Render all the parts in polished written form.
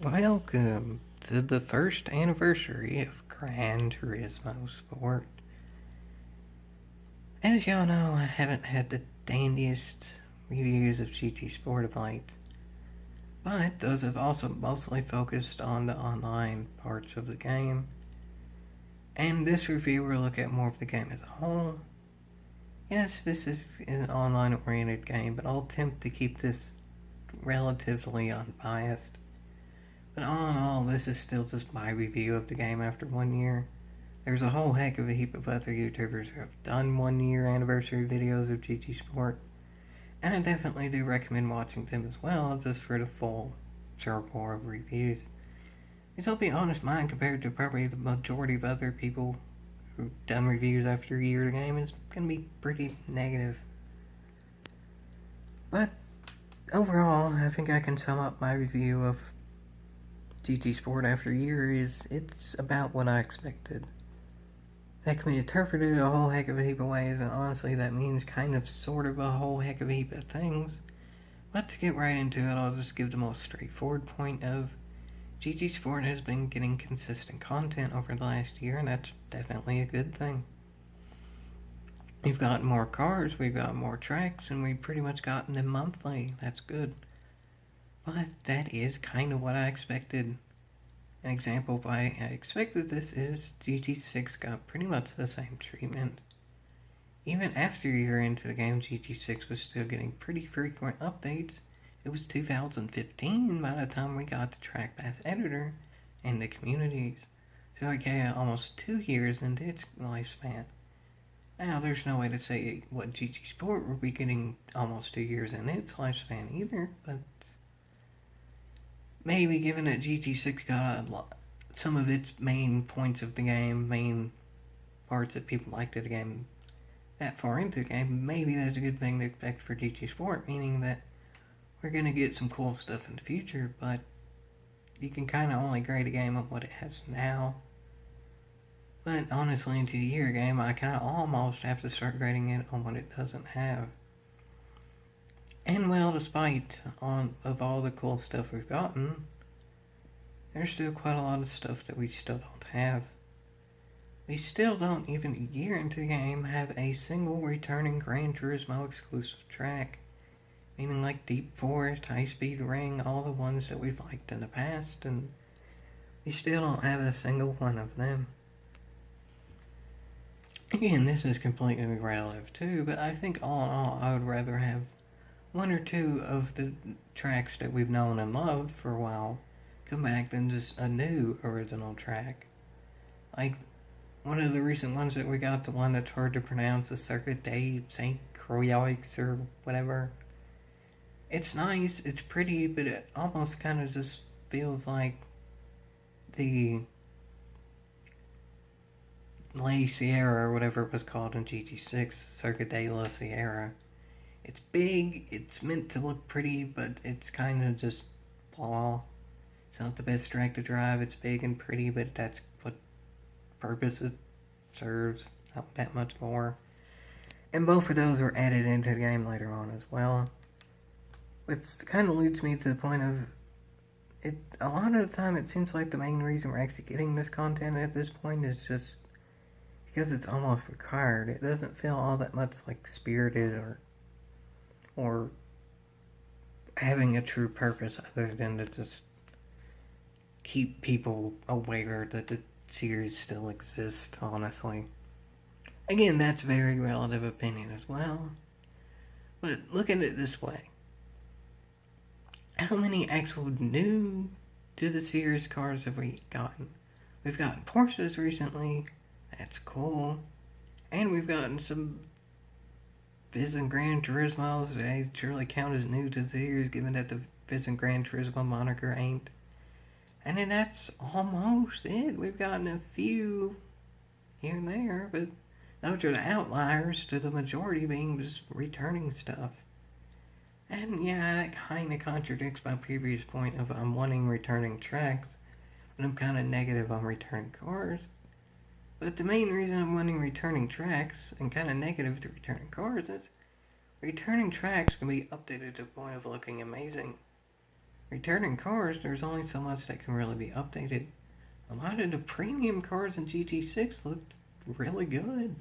Welcome to the first anniversary of Gran Turismo Sport. As y'all know, I haven't had the dandiest reviews of GT Sport of late, but those have also mostly focused on the online parts of the game. And this review will look at more of the game as a whole. Yes, this is an online oriented game, but I'll attempt to keep this relatively unbiased. But all in all, this is still just my review of the game after 1 year. There's a whole heck of a heap of other YouTubers who have done 1 year anniversary videos of GT Sport, and I definitely do recommend watching them as well, just for the full circle of reviews. Because I'll be honest, mine compared to probably the majority of other people who've done reviews after a year of the game is going to be pretty negative. But overall, I think I can sum up my review of GT Sport after a year is it's about what I expected. That can be interpreted a whole heck of a heap of ways, and honestly that means kind of sort of a whole heck of a heap of things. But to get right into it, I'll just give the most straightforward point of GT Sport has been getting consistent content over the last year, and that's definitely a good thing. We've got more cars, we've got more tracks, and we've pretty much gotten them monthly. That's good. But that is kind of what I expected. An example of why I expected this is GT6 got pretty much the same treatment. Even after a year into the game, GT6 was still getting pretty frequent updates. It was 2015 by the time we got the Track Pass editor and the communities. So again, almost 2 years into its lifespan. Now, there's no way to say what GT Sport will be getting almost 2 years in its lifespan either, but maybe given that GT6 got some of its main points of the game, main parts that people liked of the game that far into the game, maybe that's a good thing to expect for GT Sport, meaning that we're going to get some cool stuff in the future, but you can kind of only grade a game on what it has now. But honestly, into the year game, I kind of almost have to start grading it on what it doesn't have. And well, despite of all the cool stuff we've gotten, there's still quite a lot of stuff that we still don't have. We still don't, even a year into the game, have a single returning Gran Turismo exclusive track. Meaning like Deep Forest, High Speed Ring, all the ones that we've liked in the past, and we still don't have a single one of them. Again, this is completely relative too, but I think all in all, I would rather have 1 or 2 of the tracks that we've known and loved for a while come back than just a new original track. Like, one of the recent ones that we got, the one that's hard to pronounce, the Circuit de St. Croix or whatever. It's nice, it's pretty, but it almost kind of just feels like the La Sierra or whatever it was called in GT6, Circuit de la Sierra. It's big, it's meant to look pretty, but it's kind of just blah. It's not the best track to drive, it's big and pretty, but that's what purpose it serves, not that much more. And both of those were added into the game later on as well. Which kind of leads me to the point of, it. A lot of the time it seems like the main reason we're actually getting this content at this point is just because it's almost required. It doesn't feel all that much like Spirited or having a true purpose other than to just keep people aware that the series still exists, honestly. Again, that's very relative opinion as well. But look at it this way. How many actual new to the series cars have we gotten? We've gotten Porsches recently. That's cool. And we've gotten some Fizz and Gran Turismos. They surely count as new to the series, given that the Fizz and Gran Turismo moniker ain't. And then that's almost it. We've gotten a few here and there, but those are the outliers to the majority being just returning stuff. And yeah, that kind of contradicts my previous point of I'm wanting returning tracks, but I'm kind of negative on returning cars. But the main reason I'm wanting returning tracks and kind of negative to returning cars is returning tracks can be updated to the point of looking amazing. returning cars, there's only so much that can really be updated. A lot of the premium cars in GT6 looked really good.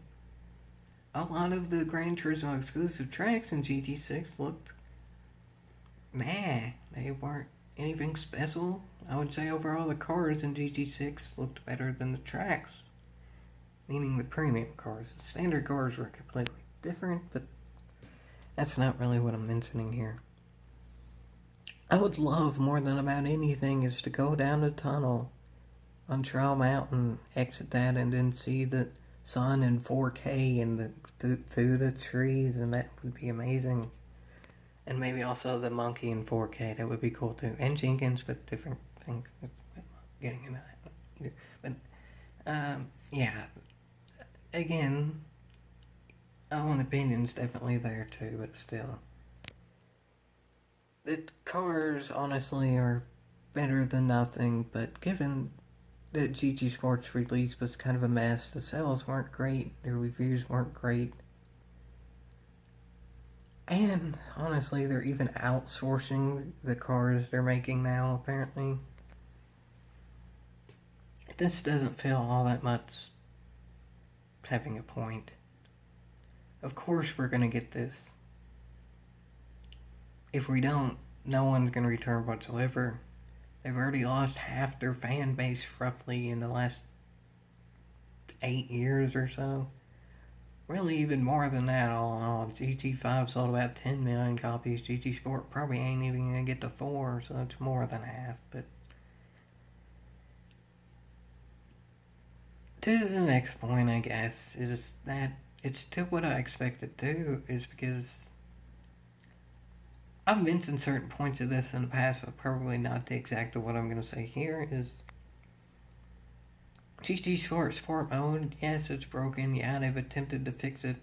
A lot of the Gran Turismo exclusive tracks in GT6 looked meh. They weren't anything special. I would say overall the cars in GT6 looked better than the tracks, meaning the premium cars. The standard cars were completely different, but that's not really what I'm mentioning here. I would love more than about anything is to go down the tunnel on Trial Mountain, exit that, and then see the sun in 4K and through the trees, and that would be amazing. And maybe also the monkey in 4K, that would be cool too. And Jenkins with different things. Getting into that. But, yeah. Again, own opinion's definitely there too, but still. The cars, honestly, are better than nothing, but given that GT Sports release was kind of a mess, the sales weren't great, the reviews weren't great, and honestly, they're even outsourcing the cars they're making now, apparently. This doesn't feel all that much having a point. Of course we're gonna get this. If we don't, no one's gonna return whatsoever. They've already lost half their fan base roughly in the last 8 years or so. Really even more than that all in all. GT5 sold about 10 million copies. GT Sport probably ain't even gonna get to 4, so that's more than half. But to the next point, I guess, is that it's still what I expected to, is because I've mentioned certain points of this in the past, but probably not the exact of what I'm going to say here, is GT Sport Mode, yes, it's broken, yeah, they've attempted to fix it,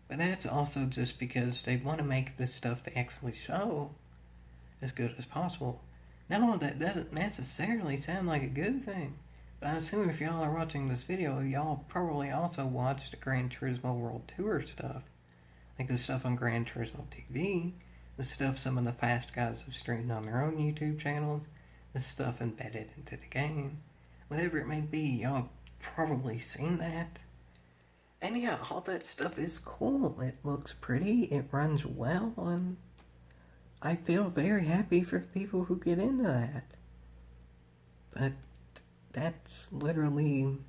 but that's also just because they want to make this stuff to actually show as good as possible. No, that doesn't necessarily sound like a good thing, but I assume if y'all are watching this video, y'all probably also watched the Gran Turismo World Tour stuff, like the stuff on Gran Turismo TV, the stuff some of the fast guys have streamed on their own YouTube channels, the stuff embedded into the game. Whatever it may be, y'all have probably seen that. And yeah, all that stuff is cool. It looks pretty, it runs well, and I feel very happy for the people who get into that. But that's literally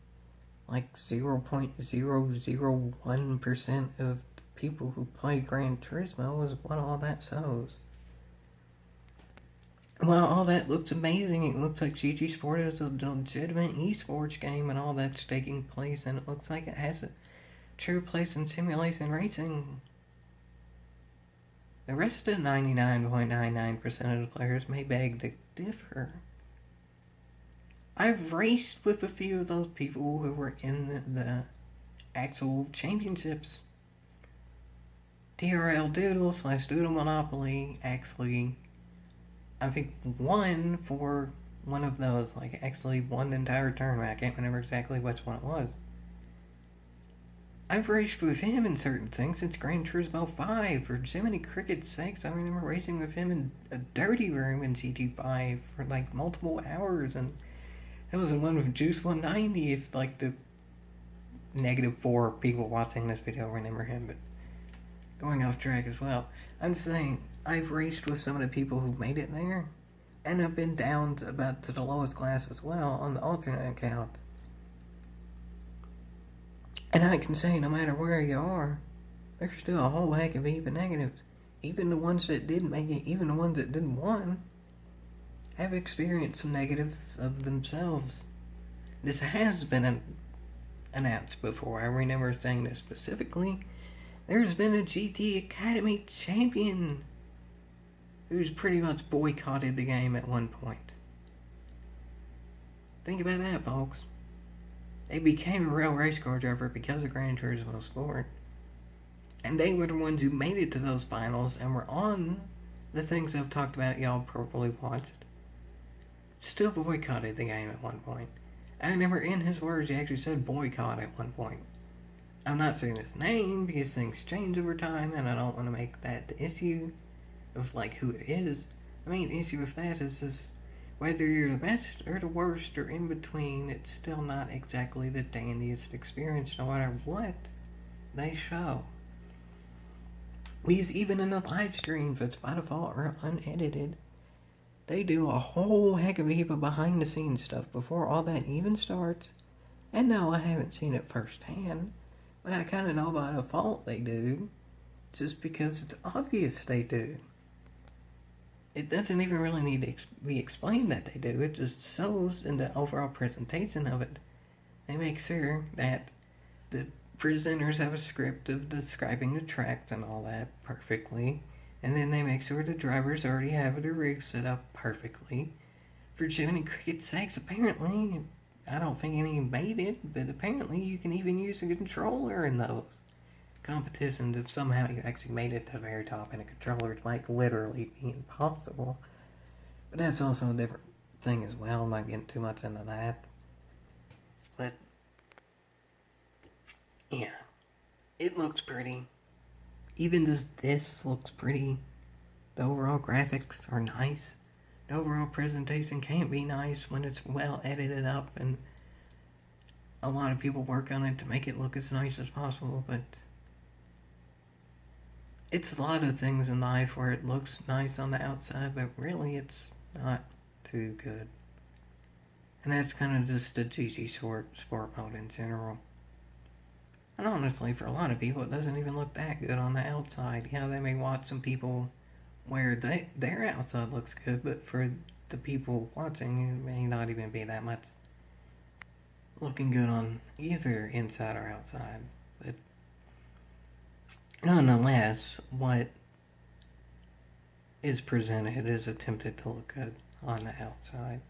like 0.001% of people who play Gran Turismo is what all that shows. Well, all that looks amazing. It looks like GT Sport is a legitimate esports game and all that's taking place, and it looks like it has a true place in simulation racing. The rest of the 99.99% of the players may beg to differ. I've raced with a few of those people who were in the actual championships. TRL Doodle / Doodle Monopoly actually, I think, won for one of those. Like, actually won the entire tournament. I can't remember exactly which one it was. I've raced with him in certain things since Gran Turismo 5. For Jiminy Cricket's sakes, I remember racing with him in a dirty room in GT5 for like multiple hours, and that was the one with Juice 190, if like the -4 people watching this video remember him, but going off track as well. I'm saying, I've raced with some of the people who made it there, and I've been down to about to the lowest class as well on the alternate account. And I can say, no matter where you are, there's still a whole heck of even negatives. Even the ones that did make it, even the ones that didn't win, have experienced some negatives of themselves. This has been announced before. I remember saying this specifically. There's been a GT Academy champion who's pretty much boycotted the game at one point. Think about that, folks. They became a real race car driver because of Gran Turismo Sport. And they were the ones who made it to those finals and were on the things I've talked about y'all probably watched. Still boycotted the game at one point. I remember in his words he actually said boycott at one point. I'm not saying his name because things change over time and I don't want to make that the issue of like who it is. The main issue with that is whether you're the best or the worst or in between, it's still not exactly the dandiest experience no matter what they show. Because even in the live streams that's by default or unedited, they do a whole heck of a heap of behind the scenes stuff before all that even starts. And no, I haven't seen it firsthand, but I kind of know by default they do, just because it's obvious they do. It doesn't even really need to be explained that they do, it just shows in the overall presentation of it. They make sure that the presenters have a script of describing the tracks and all that perfectly, and then they make sure the drivers already have their rigs set up perfectly. For Jiminy Cricket's sakes, apparently, I don't think any made it, but apparently you can even use a controller in those competitions if somehow you actually made it to the very top, and a controller might literally be impossible. But that's also a different thing as well. I'm not getting too much into that. But yeah, it looks pretty. Even just this looks pretty. The overall graphics are nice. The overall presentation can't be nice when it's well edited up, and a lot of people work on it to make it look as nice as possible, but it's a lot of things in life where it looks nice on the outside, but really it's not too good. And that's kind of just the GT sport mode in general. And honestly, for a lot of people, it doesn't even look that good on the outside. Yeah, they may watch some people where their outside looks good, but for the people watching, it may not even be that much looking good on either inside or outside. But nonetheless, what is presented is attempted to look good on the outside.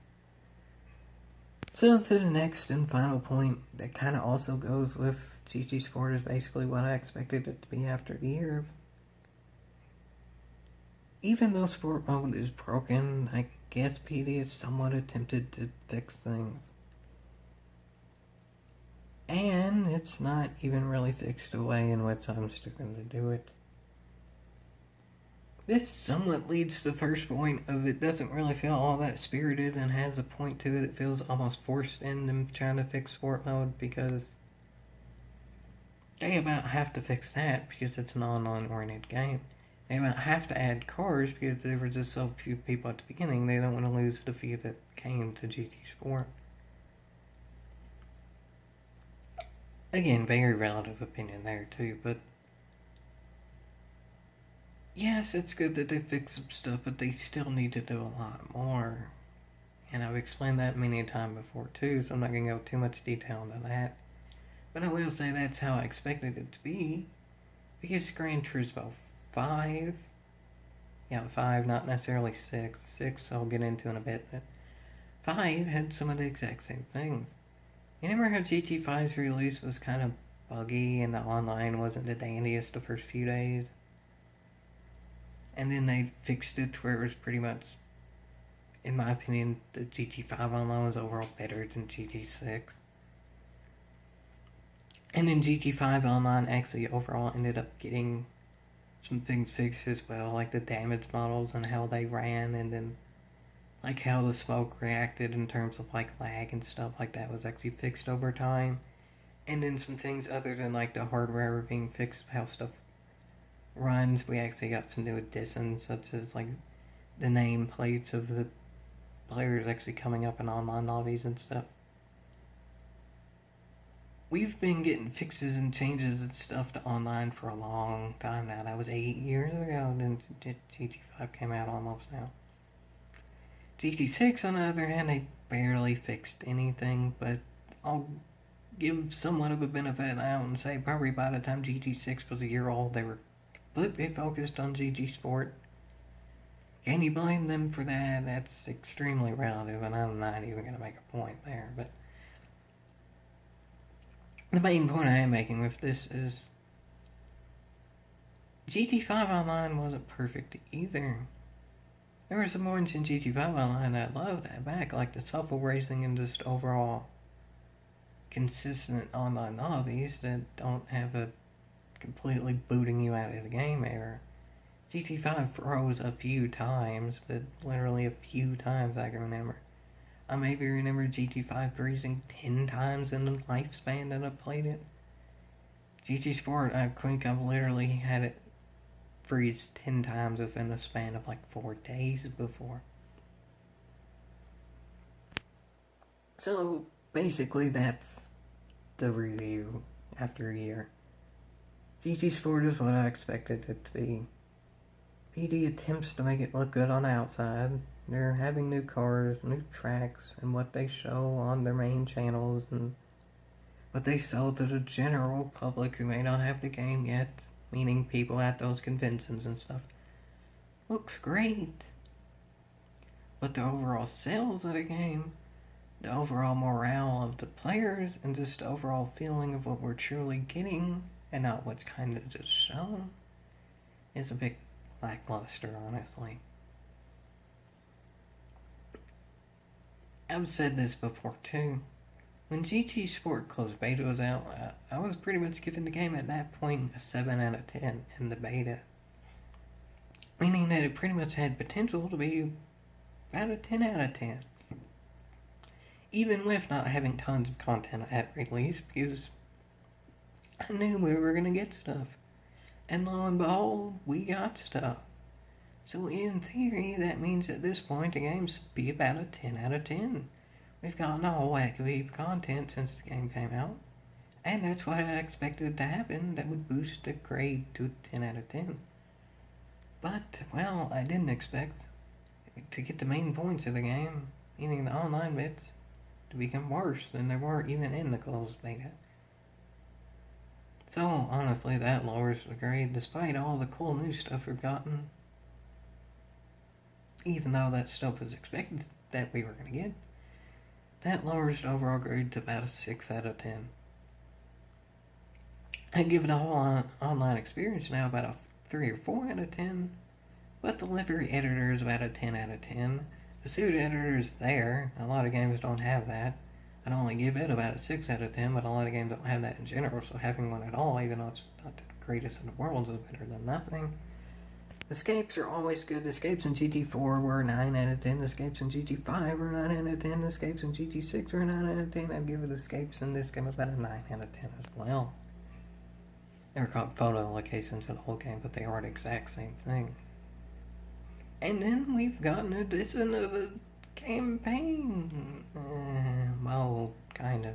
So to the next and final point that kind of also goes with GT Sport is basically what I expected it to be after the year. Even though sport mode is broken, I guess PD has somewhat attempted to fix things. And it's not even really fixed the way in which I'm still going to do it. This somewhat leads to the first point of it doesn't really feel all that spirited and has a point to it. It feels almost forced in them trying to fix sport mode because they about have to fix that because it's an online oriented game. They about have to add cars because there were just so few people at the beginning. They don't want to lose the few that came to GT Sport. Again, very relative opinion there too, but yes, it's good that they fixed some stuff, but they still need to do a lot more. And I've explained that many times before too, so I'm not going to go too much detail into that. But I will say that's how I expected it to be, because Gran Turismo 5, 5, not necessarily 6, 6 I'll get into in a bit, but 5 had some of the exact same things. You remember how GT5's release was kind of buggy and the online wasn't the dandiest the first few days? And then they fixed it to where it was pretty much, in my opinion, the GT5 online was overall better than GT6. And then GT5 online actually overall ended up getting some things fixed as well, like the damage models and how they ran, and then like how the smoke reacted in terms of like lag and stuff like that was actually fixed over time. And then some things other than like the hardware being fixed, how stuff runs, we actually got some new additions, such as like the nameplates of the players actually coming up in online lobbies and stuff. We've been getting fixes and changes and stuff to online for a long time now. That was 8 years ago, then GT5 came out almost now. GT6, on the other hand, they barely fixed anything, but I'll give somewhat of a benefit out and say probably by the time GT6 was a year old, they were completely focused on GT Sport. Can you blame them for that? That's extremely relative, and I'm not even going to make a point there, but the main point I am making with this is GT5 Online wasn't perfect either. There were some points in GT5 Online that I loved that back, like the shuffle racing and just overall consistent online lobbies that don't have a completely booting you out of the game error. GT5 froze a few times, but literally a few times I can remember. I maybe remember GT5 freezing 10 times in the lifespan that I played it. GT Sport, I think I've literally had it freeze 10 times within a span of like 4 days before. So basically, that's the review after a year. GT Sport is what I expected it to be. PD attempts to make it look good on the outside. They're having new cars, new tracks, and what they show on their main channels, and what they sell to the general public who may not have the game yet, meaning people at those conventions and stuff, looks great. But the overall sales of the game, the overall morale of the players, and just the overall feeling of what we're truly getting and not what's kind of just shown, is a bit lackluster, honestly. I've said this before too. When GT Sport Closed Beta was out, I was pretty much giving the game at that point a 7 out of 10 in the beta. Meaning that it pretty much had potential to be about a 10 out of 10. Even with not having tons of content at release, because I knew we were going to get stuff. And lo and behold, we got stuff. So in theory, that means at this point the game should be about a 10 out of 10. We've gotten a whole heck of a heap of content since the game came out. And that's what I expected to happen that would boost the grade to a 10 out of 10. But, well, I didn't expect to get the main points of the game, meaning the online bits, to become worse than they were even in the closed beta. So, honestly, that lowers the grade despite all the cool new stuff we've gotten. Even though that stuff was expected that we were going to get, that lowers the overall grade to about a 6 out of 10. I give the whole online experience now about a 3 or 4 out of 10, but the livery editor is about a 10 out of 10. The suit editor is there. A lot of games don't have that. I'd only give it about a 6 out of 10, but a lot of games don't have that in general, so having one at all, even though it's not the greatest in the world, is better than nothing. The escapes are always good. The escapes in GT4 were 9 out of 10. The escapes in GT5 were 9 out of 10. The escapes in GT6 were 9 out of 10. I'd give it escapes in this game about a 9 out of 10 as well. They were called photo locations in the whole game, but they are the exact same thing. And then we've gotten a addition of a campaign mode, kind of.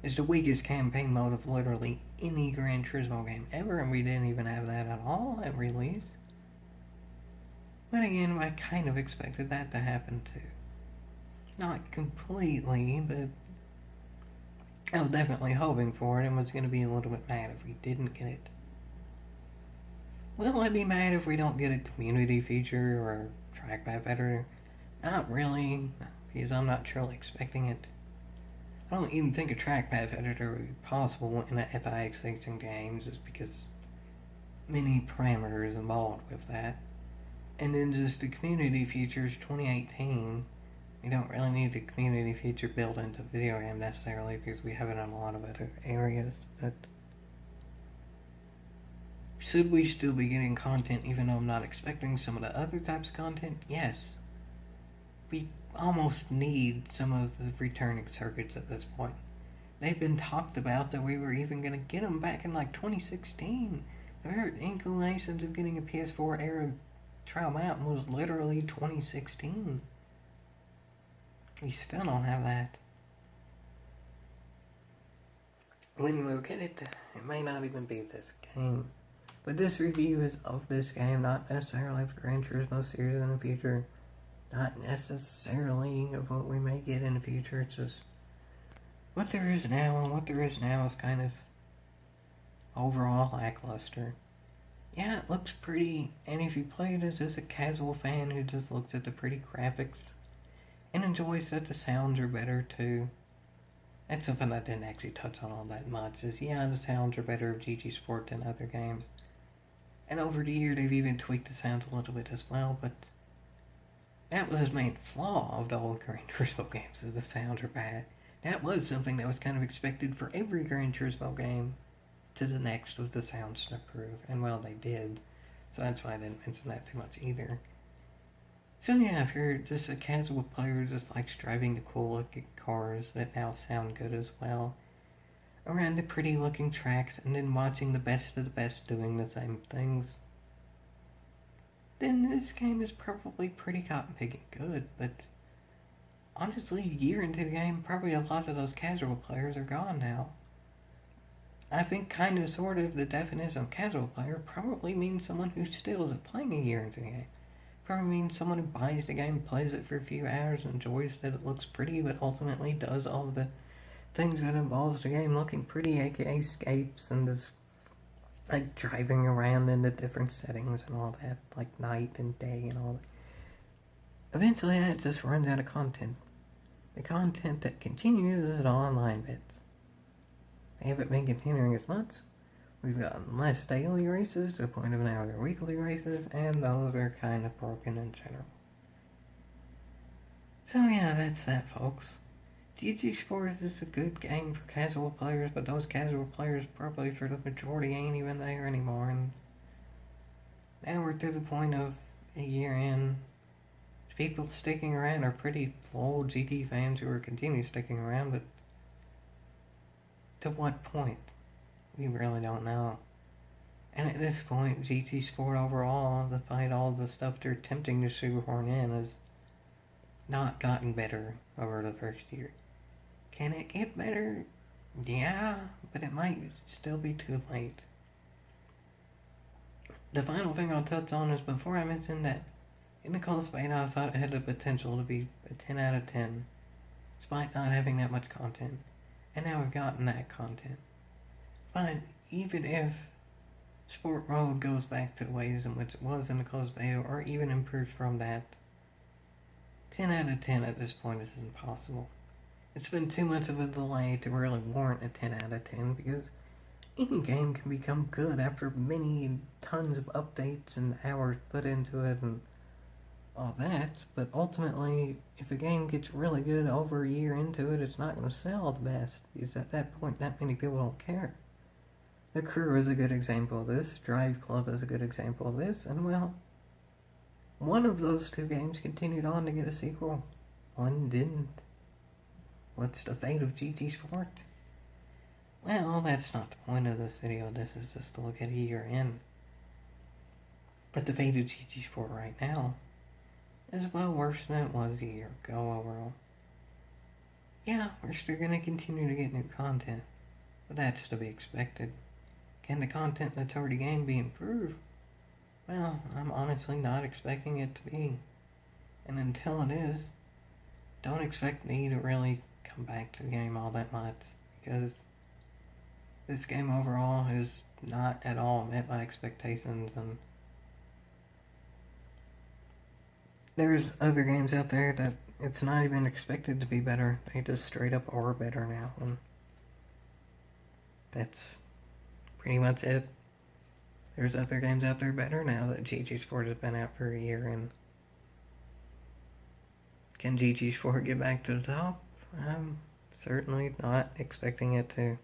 It's the weakest campaign mode of literally any Gran Turismo game ever, and we didn't even have that at all at release. But again, I kind of expected that to happen too. Not completely, but I was definitely hoping for it and was going to be a little bit mad if we didn't get it. Will I be mad if we don't get a community feature or a track map editor? Not really, because I'm not truly expecting it. I don't even think a track path editor would be possible in a FIX racing game just because many parameters involved with that. And then just the community features 2018, we don't really need the community feature built into video game necessarily because we have it in a lot of other areas, but should we still be getting content even though I'm not expecting some of the other types of content? Yes. We almost need some of the returning circuits at this point. They've been talked about that we were even going to get them back in like 2016. I've heard inclinations of getting a PS4 era Trial Mountain was literally 2016. We still don't have that. When we'll get it, it may not even be this game. But this review is of this game, not necessarily of the Gran Turismo series in the future. Not necessarily of what we may get in the future. It's just what there is now, and what there is now is kind of overall lackluster. Yeah, it looks pretty, and if you play it as just a casual fan who just looks at the pretty graphics and enjoys that the sounds are better too. That's something I didn't actually touch on all that much, is yeah, the sounds are better of GT Sport than other games. And over the year they've even tweaked the sounds a little bit as well, but that was his main flaw of the old Gran Turismo games, is the sounds are bad. That was something that was kind of expected for every Gran Turismo game to the next with the sounds to improve, and well, they did. So that's why I didn't mention that too much either. So yeah, if you're just a casual player who just likes driving the cool looking cars that now sound good as well, around the pretty looking tracks, and then watching the best of the best doing the same things, then this game is probably pretty cotton picking good. But honestly, a year into the game, probably a lot of those casual players are gone now. I think kind of sort of the definition of casual player probably means someone who still isn't playing a year into the game. Probably means someone who buys the game, plays it for a few hours, enjoys that it looks pretty, but ultimately does all the things that involves the game looking pretty, aka escapes and just like driving around in the different settings and all that, like night and day and all that. Eventually that just runs out of content. The content that continues is the online bits. They haven't been continuing as much. We've gotten less daily races to the point of now they're weekly races, and those are kind of broken in general. So yeah, that's that, folks. GT Sports is a good game for casual players, but those casual players probably for the majority ain't even there anymore. And now we're to the point of a year in. People sticking around are pretty old GT fans who are continue sticking around, but to what point? We really don't know. And at this point, GT Sport overall, despite all the stuff they're attempting to shoehorn in, has not gotten better over the first year. Can it get better? Yeah, but it might still be too late. The final thing I'll touch on is before I mentioned that in the closed beta I thought it had the potential to be a 10 out of 10, despite not having that much content. And now we've gotten that content. But even if Sport Mode goes back to the ways in which it was in the closed beta, or even improves from that, 10 out of 10 at this point is impossible. It's been too much of a delay to really warrant a 10 out of 10, because any game can become good after many tons of updates and hours put into it and all that, but ultimately, if a game gets really good over a year into it, it's not going to sell the best, because at that point, that many people don't care. The Crew is a good example of this, Drive Club is a good example of this, and well, one of those two games continued on to get a sequel. One didn't. What's the fate of GT Sport? Well, that's not the point of this video. This is just to look at a year in. But the fate of GT Sport right now is well worse than it was a year ago overall. Yeah, we're still going to continue to get new content, but that's to be expected. Can the content that's already game be improved? Well, I'm honestly not expecting it to be. And until it is, don't expect me to really come back to the game all that much, because this game overall has not at all met my expectations, and there's other games out there that it's not even expected to be better. They just straight up are better now, and that's pretty much it. There's other games out there better now that GT Sport has been out for a year, and can GT Sport get back to the top? I'm certainly not expecting it to.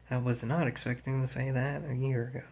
I was not expecting to say that a year ago.